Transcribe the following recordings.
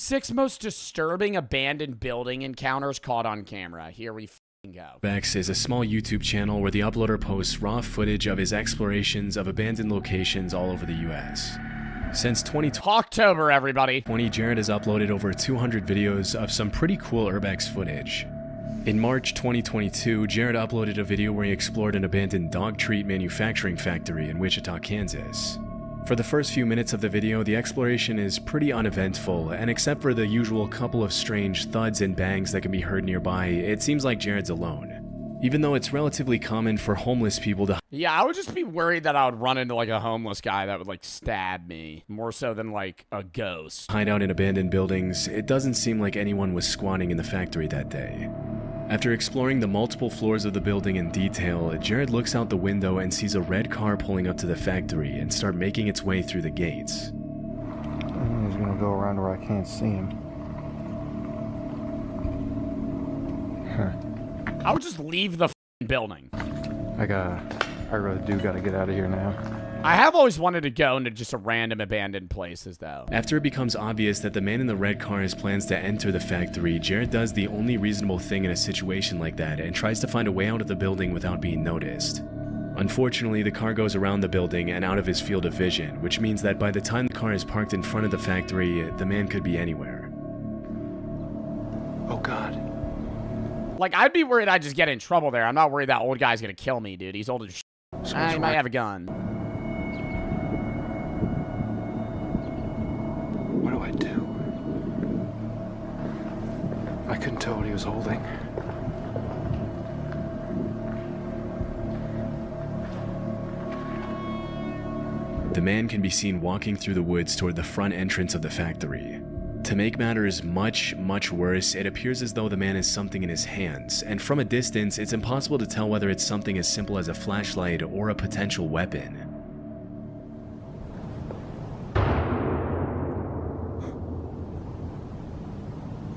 6 most disturbing abandoned building encounters caught on camera. Here we go. Bex is a small YouTube channel where the uploader posts raw footage of his explorations of abandoned locations all over the US. Since 2020, October, everybody. Jared has uploaded over 200 videos of some pretty cool urbex footage. In March 2022, Jared uploaded a video where he explored an abandoned dog treat manufacturing factory in Wichita, Kansas. For the first few minutes of the video, the exploration is pretty uneventful, and except for the usual couple of strange thuds and bangs that can be heard nearby, it seems like Jared's alone. Even though it's relatively common for homeless people to— Yeah, I would just be worried that I would run into like a homeless guy that would like stab me, more so than like a ghost. hide out in abandoned buildings, it doesn't seem like anyone was squatting in the factory that day. After exploring the multiple floors of the building in detail, Jared looks out the window and sees a red car pulling up to the factory and start making its way through the gates. He's gonna go around where I can't see him. I would just leave the building. I really do gotta get out of here now. I have always wanted to go into just a random abandoned places, though. After it becomes obvious that the man in the red car has plans to enter the factory, Jared does the only reasonable thing in a situation like that and tries to find a way out of the building without being noticed. Unfortunately, the car goes around the building and out of his field of vision, which means that by the time the car is parked in front of the factory, the man could be anywhere. Oh God. Like, I'd be worried I'd just get in trouble there. I'm not worried that old guy's gonna kill me, dude. He's old as shit. He might have a gun. What do I do? I couldn't tell what he was holding. The man can be seen walking through the woods toward the front entrance of the factory. To make matters much worse, it appears as though the man has something in his hands, and from a distance, it's impossible to tell whether it's something as simple as a flashlight or a potential weapon.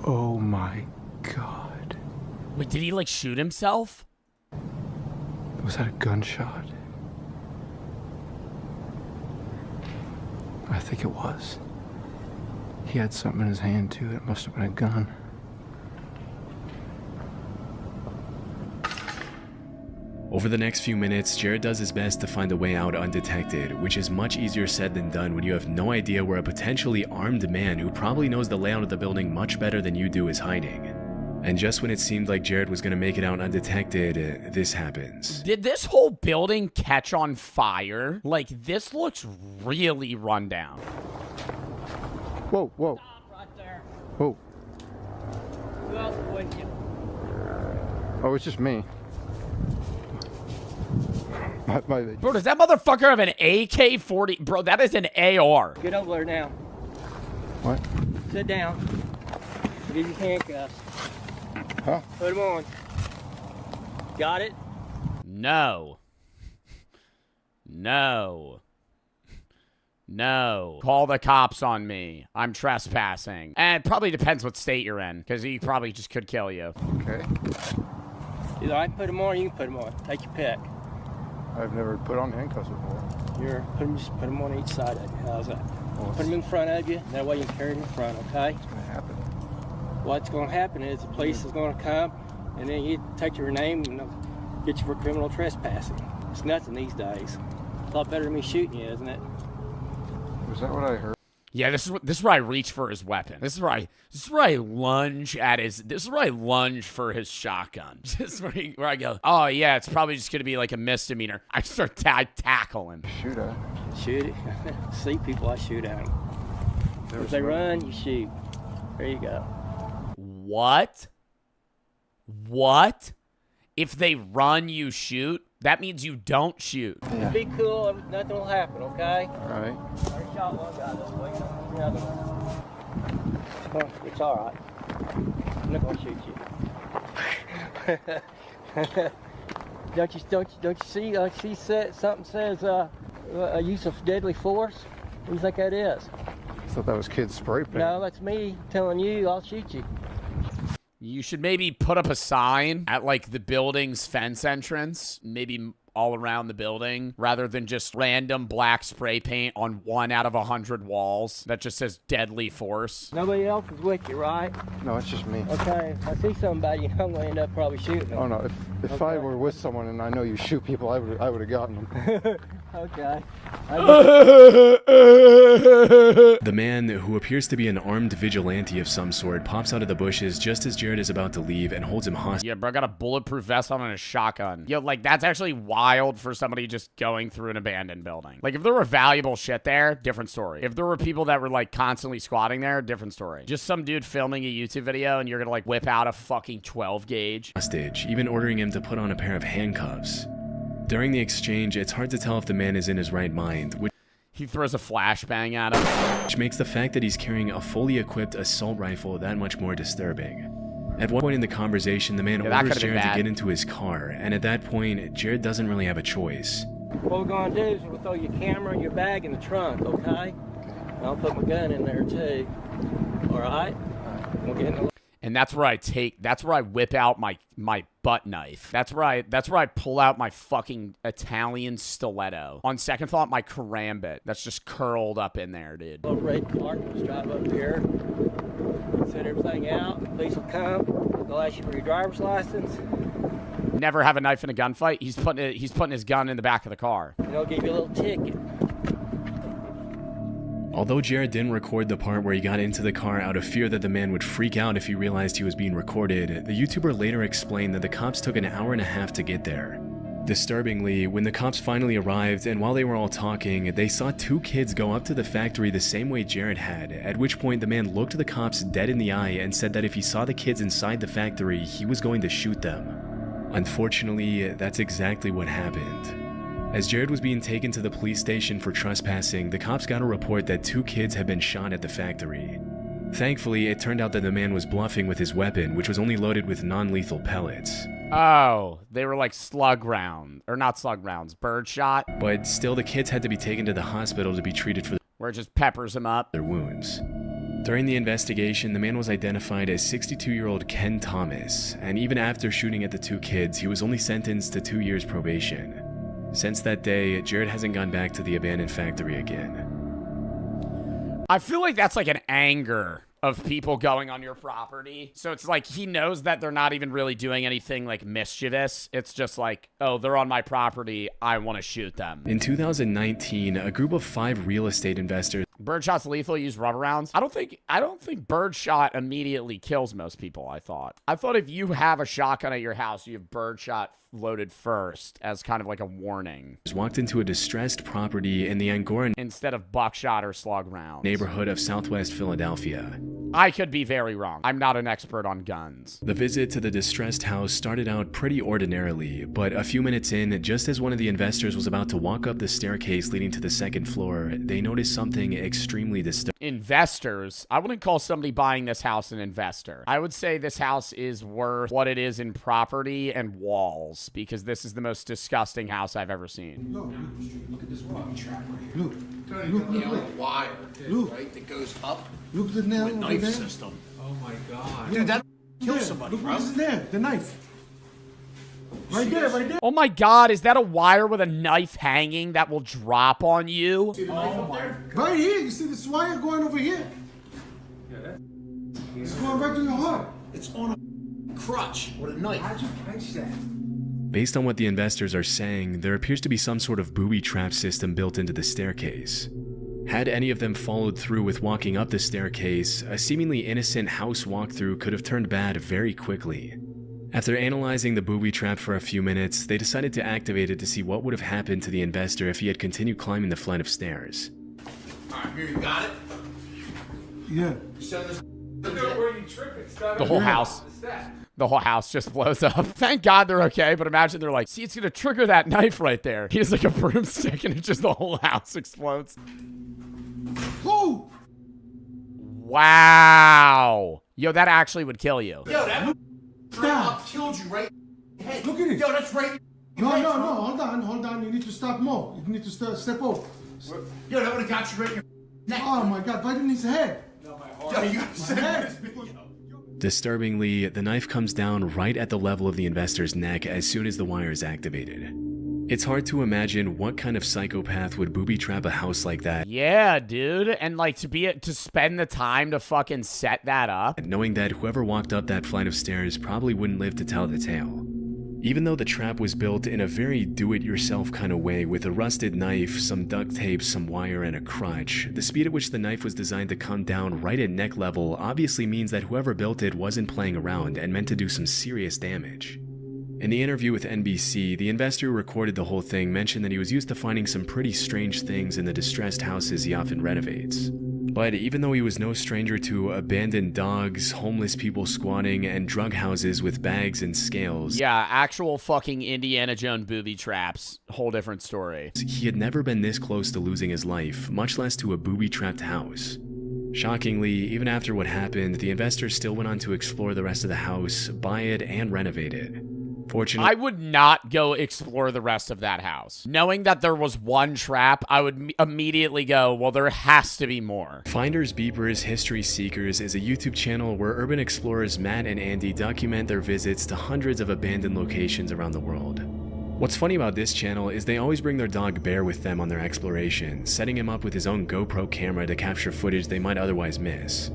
Oh my God. Wait, did he like shoot himself? Was that a gunshot? I think it was. He had something in his hand too. It must have been a gun. Over the next few minutes, Jared does his best to find a way out undetected, which is much easier said than done when you have no idea where a potentially armed man who probably knows the layout of the building much better than you do is hiding. And just when it seemed like Jared was going to make it out undetected, this happens. Did this whole building catch on fire? Like, this looks really run down. Whoa, whoa. Stop right there. Whoa. Who else with you? Oh, it's just me. Bro, does that motherfucker have an AK-40? Bro, that is an AR. Get over there now. What? Sit down. I'll give you handcuffs. Huh? Put them on. Got it? No. No. No. Call the cops on me. I'm trespassing. And it probably depends what state you're in, because he probably just could kill you. Okay. Either I can put them on or you can put them on. Take your pick. I've never put on handcuffs before. Just put them on each side of you. How's that? Well, Put them in front of you. That way you can carry them in front, okay? What's gonna happen? What's going to happen is the police is going to come, and then you take your name and they'll get you for criminal trespassing. It's nothing these days. A lot better than me shooting you, isn't it? Was that what I heard? Yeah, this is where I reach for his weapon. This is where I lunge at his. This is where I lunge for his shotgun. This is where I go. Oh yeah, it's probably just gonna be like a misdemeanor. I start I tackle him. Shoot at. Shoot it. See people, I shoot at them. If they run, you shoot. There you go. What? What? If they run, you shoot? That means you don't shoot. Yeah. Be cool. Nothing will happen, okay? All right. I shot one guy this way. The other one. Oh, it's all right. I'm not gonna shoot you. don't you see? She said something says a use of deadly force. What do you think that is? I thought that was kids spray paint. No, that's me telling you I'll shoot you. You should maybe put up a sign at like the building's fence entrance, maybe all around the building rather than just random black spray paint on 1 out of 100 walls that just says deadly force. Nobody else is with you, right? No, it's just me. Okay, if I see somebody, I'm going to end up probably shooting them. Oh no, if I were with someone and I know you shoot people, I would have gotten them. Okay. The man, who appears to be an armed vigilante of some sort, pops out of the bushes just as Jared is about to leave and holds him hostage. Yeah, bro, got a bulletproof vest on and a shotgun. Yo, like, that's actually wild for somebody just going through an abandoned building. Like, if there were valuable shit there, different story. If there were people that were, like, constantly squatting there, different story. Just some dude filming a YouTube video and you're gonna, like, whip out a fucking 12 gauge. Hostage, even ordering him to put on a pair of handcuffs. During the exchange, it's hard to tell if the man is in his right mind, He throws a flashbang at him. which makes the fact that he's carrying a fully equipped assault rifle that much more disturbing. At one point in the conversation, the man orders Jared to get into his car, and at that point, Jared doesn't really have a choice. What we're going to do is we'll throw your camera and your bag in the trunk, okay? And I'll put my gun in there too. All right? We'll get in the... And that's where I whip out my butt knife. That's where I pull out my fucking Italian stiletto. On second thought, my karambit that's just curled up in there, dude. Little red car, just drive up here, set everything out, police will come, they'll ask you for your driver's license. Never have a knife in a gunfight. He's putting his gun in the back of the car. And they'll give you a little ticket. Although Jared didn't record the part where he got into the car out of fear that the man would freak out if he realized he was being recorded, the YouTuber later explained that the cops took an hour and a half to get there. Disturbingly, when the cops finally arrived and while they were all talking, they saw 2 kids go up to the factory the same way Jared had, at which point the man looked the cops dead in the eye and said that if he saw the kids inside the factory, he was going to shoot them. Unfortunately, that's exactly what happened. As Jared was being taken to the police station for trespassing, the cops got a report that 2 kids had been shot at the factory. Thankfully, it turned out that the man was bluffing with his weapon, which was only loaded with non-lethal pellets. Oh, they were like slug round, or not slug rounds, bird shot. But still, the kids had to be taken to the hospital to be treated for where it just peppers them up. Their wounds. During the investigation, the man was identified as 62-year-old Ken Thomas, and even after shooting at the 2 kids, he was only sentenced to 2 years probation. Since that day, Jared hasn't gone back to the abandoned factory again. I feel like that's like an anger of people going on your property. So it's like he knows that they're not even really doing anything like mischievous. It's just like, oh, they're on my property, I want to shoot them. In 2019, a group of 5 real estate investors... Birdshot's lethal, use rubber rounds. I don't think birdshot immediately kills most people, I thought if you have a shotgun at your house, you have birdshot loaded first as kind of like a warning. Walked into a distressed property in the Angora instead of buckshot or slug rounds neighborhood of Southwest Philadelphia. I could be very wrong. I'm not an expert on guns. The visit to the distressed house started out pretty ordinarily, but a few minutes in, just as one of the investors was about to walk up the staircase leading to the 2nd floor, they noticed something extremely disturbing. Investors? I wouldn't call somebody buying this house an investor. I would say this house is worth what it is in property and walls, because this is the most disgusting house I've ever seen. Look at this walking track right here. Look, The wire, right, that goes up look at the nail to a over knife there. system. Oh my god. Dude, that kill There, somebody, look bro. what is there, the knife. Right there, right there. Oh my god, is that a wire with a knife hanging that will drop on you? See the knife up there? Right here, you see this wire going over here? It's going right to your heart. It's on a crutch with a knife. How'd you catch that? Based on what the investors are saying, there appears to be some sort of booby trap system built into the staircase. Had any of them followed through with walking up the staircase, a seemingly innocent house walkthrough could have turned bad very quickly. After analyzing the booby trap for a few minutes, they decided to activate it to see what would have happened to the investor if he had continued climbing the flight of stairs. Alright, here you got it. Yeah. Send this. The whole house. The whole house just blows up. Thank God they're okay, but imagine they're like, see, it's gonna trigger that knife right there. He has like a broomstick and it just the whole house explodes. Who? Wow. Yo, that actually would kill you. Yo, that straight up killed you right in the head. Look at it. Yo, that's right. No, hold on. You need to stop more. You need to step over. Yo, that would have got you right in your neck. Oh my God, right in his head. Yo, you got My head. Disturbingly, the knife comes down right at the level of the investor's neck as soon as the wire is activated. It's hard to imagine what kind of psychopath would booby trap a house like that. Yeah, dude. And like to spend the time to fucking set that up. Knowing that whoever walked up that flight of stairs probably wouldn't live to tell the tale. Even though the trap was built in a very do-it-yourself kind of way with a rusted knife, some duct tape, some wire, and a crutch, the speed at which the knife was designed to come down right at neck level obviously means that whoever built it wasn't playing around and meant to do some serious damage. In the interview with NBC, the investor who recorded the whole thing mentioned that he was used to finding some pretty strange things in the distressed houses he often renovates. But even though he was no stranger to abandoned dogs, homeless people squatting, and drug houses with bags and scales, yeah, actual fucking Indiana Jones booby traps. Whole different story. he had never been this close to losing his life, much less to a booby-trapped house. Shockingly, even after what happened, the investor still went on to explore the rest of the house, buy it, and renovate it. Fortunately, I would not go explore the rest of that house. Knowing that there was one trap, I would immediately go, well, there has to be more. Finders Beepers History Seekers is a YouTube channel where urban explorers Matt and Andy document their visits to hundreds of abandoned locations around the world. What's funny about this channel is they always bring their dog Bear with them on their exploration, setting him up with his own GoPro camera to capture footage they might otherwise miss.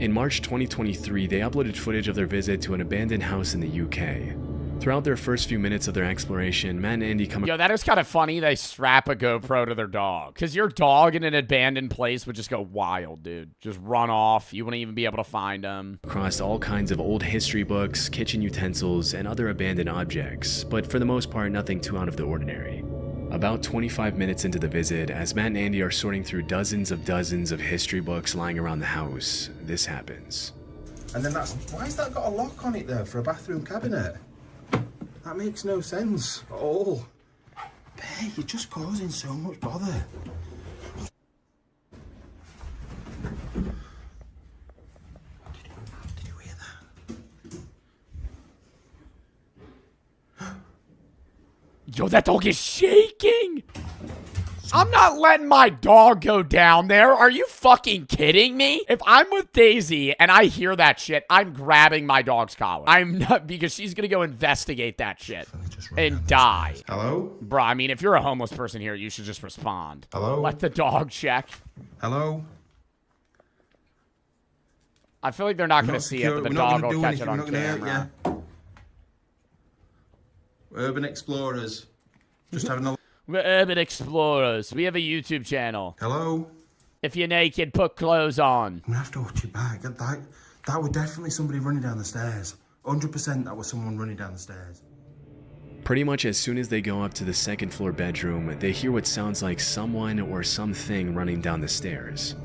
In March 2023, they uploaded footage of their visit to an abandoned house in the UK. Throughout their first few minutes of their exploration, Matt and Andy come Yo, that is kind of funny they strap a GoPro to their dog. Because your dog in an abandoned place would just go wild, dude. Just run off. You wouldn't even be able to find them. across all kinds of old history books, kitchen utensils, and other abandoned objects, but for the most part, nothing too out of the ordinary. About 25 minutes into the visit, as Matt and Andy are sorting through dozens of history books lying around the house, this happens. And then why's that got a lock on it there for a bathroom cabinet? That makes no sense at all. Bear, you're just causing so much bother. Did you hear that? Yo, that dog is shaking! I'm not letting my dog go down there. Are you fucking kidding me? If I'm with Daisy and I hear that shit, I'm grabbing my dog's collar. I'm not, because she's gonna go investigate that shit and die. Hello? Bro, I mean, if you're a homeless person here, you should just respond. Hello? Let the dog check. Hello? I feel like they're not gonna see it, but the dog will catch it on camera. Urban Explorers. Just having a... We're Urban Explorers. We have a YouTube channel. Hello? If you're naked, put clothes on. I'm gonna have to watch it back. That was definitely somebody running down the stairs. 100% that was someone running down the stairs. Pretty much as soon as they go up to the second floor bedroom, they hear what sounds like someone or something running down the stairs.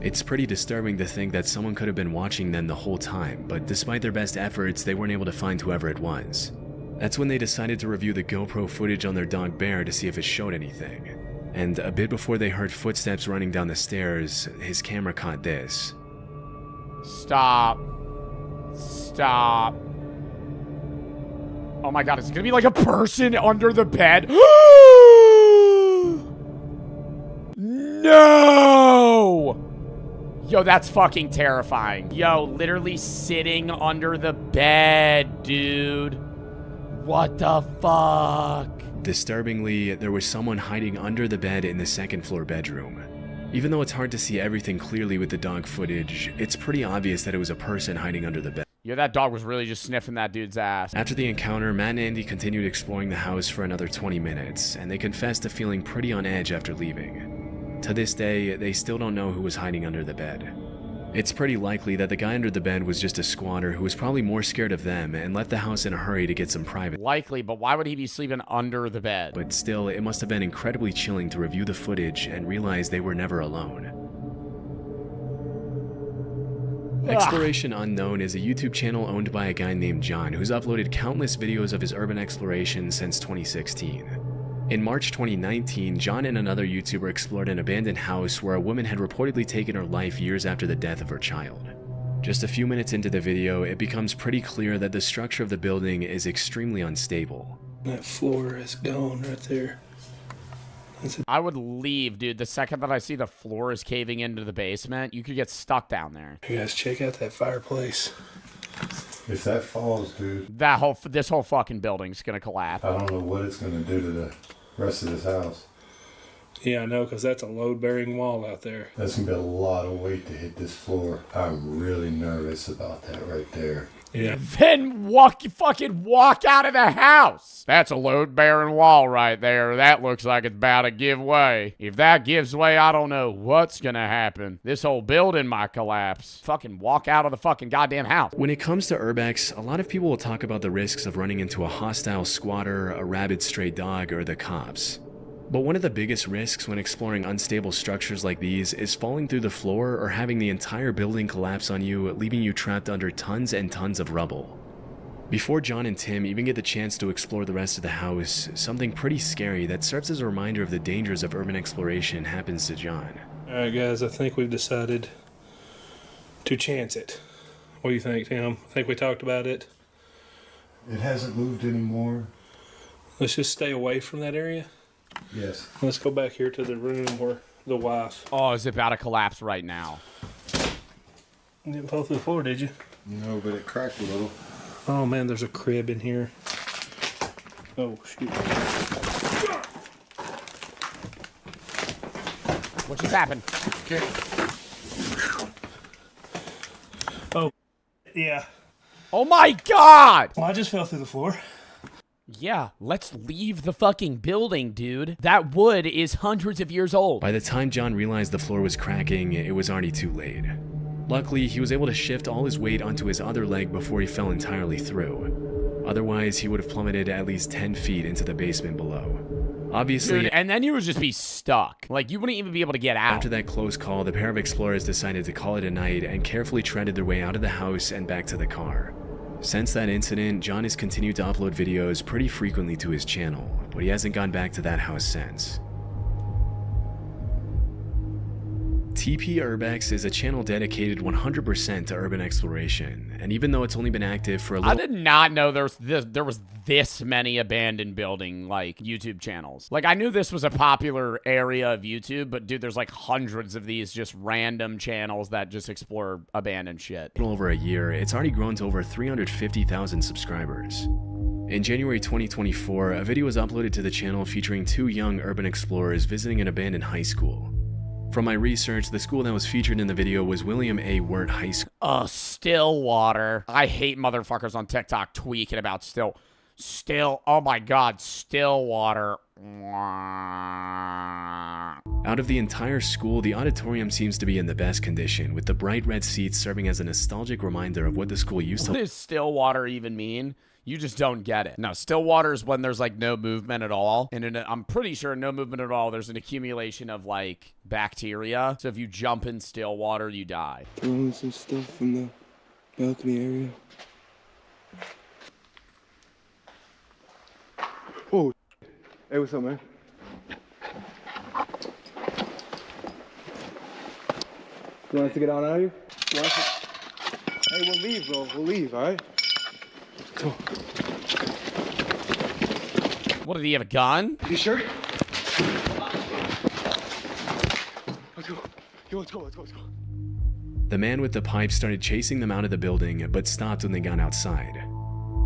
It's pretty disturbing to think that someone could have been watching them the whole time, but despite their best efforts, they weren't able to find whoever it was. That's when they decided to review the GoPro footage on their dog Bear to see if it showed anything. And a bit before they heard footsteps running down the stairs, his camera caught this. Stop. Stop. Oh my god, is it gonna be like a person under the bed? No! Yo, that's fucking terrifying. Yo, literally sitting under the bed, dude. What the fuck? Disturbingly, there was someone hiding under the bed in the second floor bedroom. Even though it's hard to see everything clearly with the dog footage, it's pretty obvious that it was a person hiding under the bed. Yo, that dog was really just sniffing that dude's ass. After the encounter, Matt and Andy continued exploring the house for another 20 minutes, and they confessed to feeling pretty on edge after leaving. To this day, they still don't know who was hiding under the bed. It's pretty likely that the guy under the bed was just a squatter who was probably more scared of them and left the house in a hurry to get some privacy. Likely, but why would he be sleeping under the bed? But still, it must have been incredibly chilling to review the footage and realize they were never alone. Exploration Unknown is a YouTube channel owned by a guy named John who's uploaded countless videos of his urban exploration since 2016. In March 2019, John and another YouTuber explored an abandoned house where a woman had reportedly taken her life years after the death of her child. Just a few minutes into the video, it becomes pretty clear that the structure of the building is extremely unstable. That floor is gone right there. I would leave, dude. The second that I see the floor is caving into the basement, you could get stuck down there. You guys check out that fireplace. If that falls, dude, this whole fucking building's gonna collapse. I don't know what it's going to do to the rest of this house. Yeah, I know, because that's a load-bearing wall out there. That's going to be a lot of weight to hit this floor. I'm really nervous about that right there. Yeah. Then fucking walk out of the house. That's a load-bearing wall right there. That looks like it's about to give way. If that gives way, I don't know what's gonna happen. This whole building might collapse. Fucking walk out of the fucking goddamn house. When it comes to urbex, a lot of people will talk about the risks of running into a hostile squatter, a rabid stray dog, or the cops. But one of the biggest risks when exploring unstable structures like these is falling through the floor or having the entire building collapse on you, leaving you trapped under tons and tons of rubble. Before John and Tim even get the chance to explore the rest of the house, something pretty scary that serves as a reminder of the dangers of urban exploration happens to John. Alright guys, I think we've decided to chance it. What do you think, Tim? I think we talked about it. It hasn't moved anymore. Let's just stay away from that area. Yes. Let's go back here to the room where the wife... Oh, it's about to collapse right now. You didn't fall through the floor, did you? No, but it cracked a little. Oh man, there's a crib in here. Oh, shoot. What just happened? Okay. Oh, yeah. Oh my god! Well, I just fell through the floor. Yeah, let's leave the fucking building, dude. That wood is hundreds of years old. By the time John realized the floor was cracking, it was already too late. Luckily, he was able to shift all his weight onto his other leg before he fell entirely through. Otherwise, he would have plummeted at least 10 feet into the basement below. Obviously, dude, and then you would just be stuck. Like, you wouldn't even be able to get out. After that close call, the pair of explorers decided to call it a night and carefully treaded their way out of the house and back to the car. Since that incident, John has continued to upload videos pretty frequently to his channel, but he hasn't gone back to that house since. TP Urbex is a channel dedicated 100% to urban exploration, and even though it's only been active for a little— I did not know there was this many abandoned building, like, YouTube channels. Like, I knew this was a popular area of YouTube, but dude, there's like hundreds of these just random channels that just explore abandoned shit. over a year, it's already grown to over 350,000 subscribers. In January 2024, a video was uploaded to the channel featuring two young urban explorers visiting an abandoned high school. From my research, the school that was featured in the video was William A. Wirt High School. Stillwater. I hate motherfuckers on TikTok tweaking about oh my god, Stillwater. Out of the entire school, the auditorium seems to be in the best condition, with the bright red seats serving as a nostalgic reminder of what the school used to— What does Stillwater even mean? You just don't get it. No, Stillwater is when there's like no movement at all. And I'm pretty sure no movement at all, there's an accumulation of like bacteria. So if you jump in Stillwater, you die. Throwing some stuff from the balcony area. Oh, hey, what's up, man? You want us to get on out of here? Hey, we'll leave, bro. We'll leave, all right? Come on. What, did he have a gun? You sure? Let's go. Yo, let's go. The man with the pipe started chasing them out of the building, but stopped when they got outside.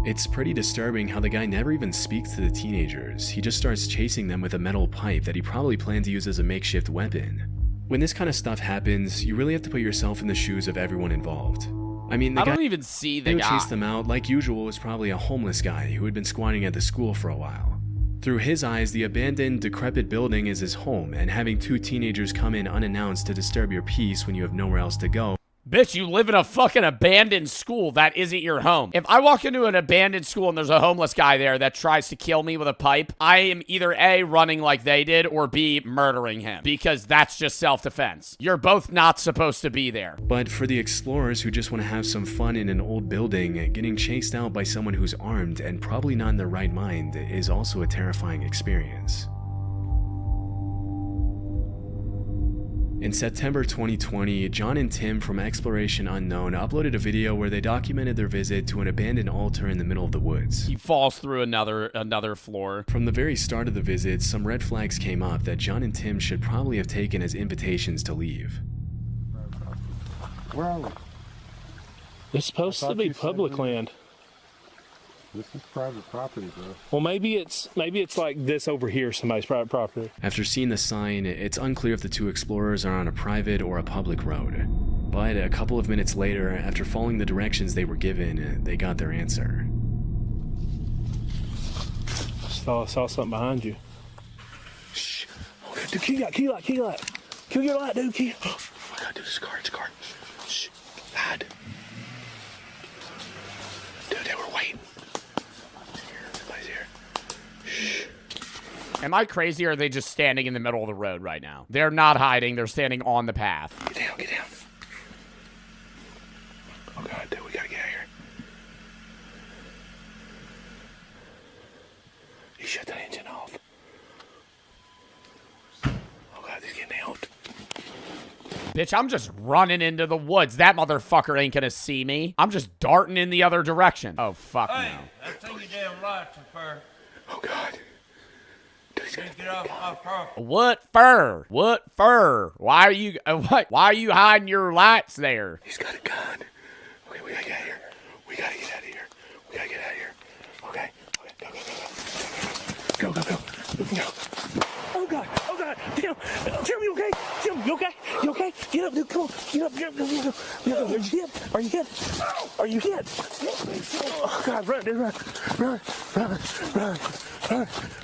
It's pretty disturbing how the guy never even speaks to the teenagers. He just starts chasing them with a metal pipe that he probably planned to use as a makeshift weapon. When this kind of stuff happens, you really have to put yourself in the shoes of everyone involved. I mean, I don't even see the who guy. chased them out, like usual, was probably a homeless guy who had been squatting at the school for a while. Through his eyes, the abandoned, decrepit building is his home, and having two teenagers come in unannounced to disturb your peace when you have nowhere else to go— Bitch, you live in a fucking abandoned school. That isn't your home. If I walk into an abandoned school and there's a homeless guy there that tries to kill me with a pipe, I am either A, running like they did, or B, murdering him. Because that's just self-defense. You're both not supposed to be there. But for the explorers who just want to have some fun in an old building, getting chased out by someone who's armed and probably not in their right mind is also a terrifying experience. In September 2020, John and Tim from Exploration Unknown uploaded a video where they documented their visit to an abandoned altar in the middle of the woods. He falls through another floor. From the very start of the visit, some red flags came up that John and Tim should probably have taken as invitations to leave. Where are we? It's supposed to be public land. This is private property, bro. Well, maybe it's like this over here, somebody's private property. After seeing the sign, it's unclear if the two explorers are on a private or a public road. But a couple of minutes later, after following the directions they were given, they got their answer. Saw something behind you. Shh. Oh, dude, key light. Kill your light, dude. Key. Oh my God, dude, it's a car. Shh. Hide. Dude, they were waiting. Somebody's here. Shh. Am I crazy or are they just standing in the middle of the road right now? They're not hiding. They're standing on the path. Get down. Oh God, dude, we gotta get out of here. You shut that engine off. Oh God, he's getting out. Bitch, I'm just running into the woods. That motherfucker ain't gonna see me. I'm just darting in the other direction. Oh, fuck no. That's in your damn lights, fur. Oh God. Get off property. What fur? Why are you hiding your lights there? He's got a gun. Okay, we gotta get out of here. Okay. Go. Oh God. Tim, you okay? You okay? Get up, dude. Come on. Get up. Are you hit? Oh God, run, dude, run.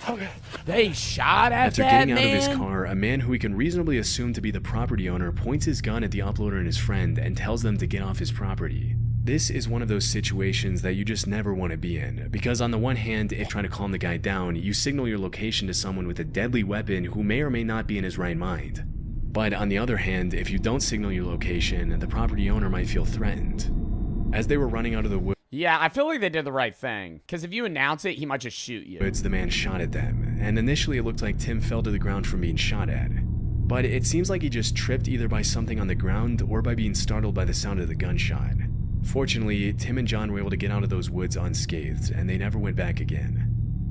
Okay. They shot at After that getting out of his man? car, a man who we can reasonably assume to be the property owner points his gun at the uploader and his friend and tells them to get off his property. This is one of those situations that you just never want to be in, because on the one hand, if trying to calm the guy down, you signal your location to someone with a deadly weapon who may or may not be in his right mind. But on the other hand, if you don't signal your location, the property owner might feel threatened. As they were running out of the woods, Yeah, I feel like they did the right thing. Because if you announce it, he might just shoot you. the man shot at them, and initially it looked like Tim fell to the ground from being shot at. But it seems like he just tripped either by something on the ground or by being startled by the sound of the gunshot. Fortunately, Tim and John were able to get out of those woods unscathed, and they never went back again.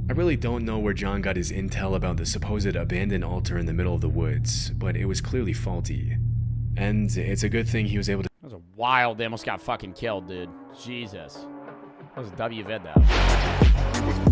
I really don't know where John got his intel about the supposed abandoned altar in the middle of the woods, but it was clearly faulty. And it's a good thing he was able to— That was wild. They almost got fucking killed, dude. Jesus. That was a W vid, though.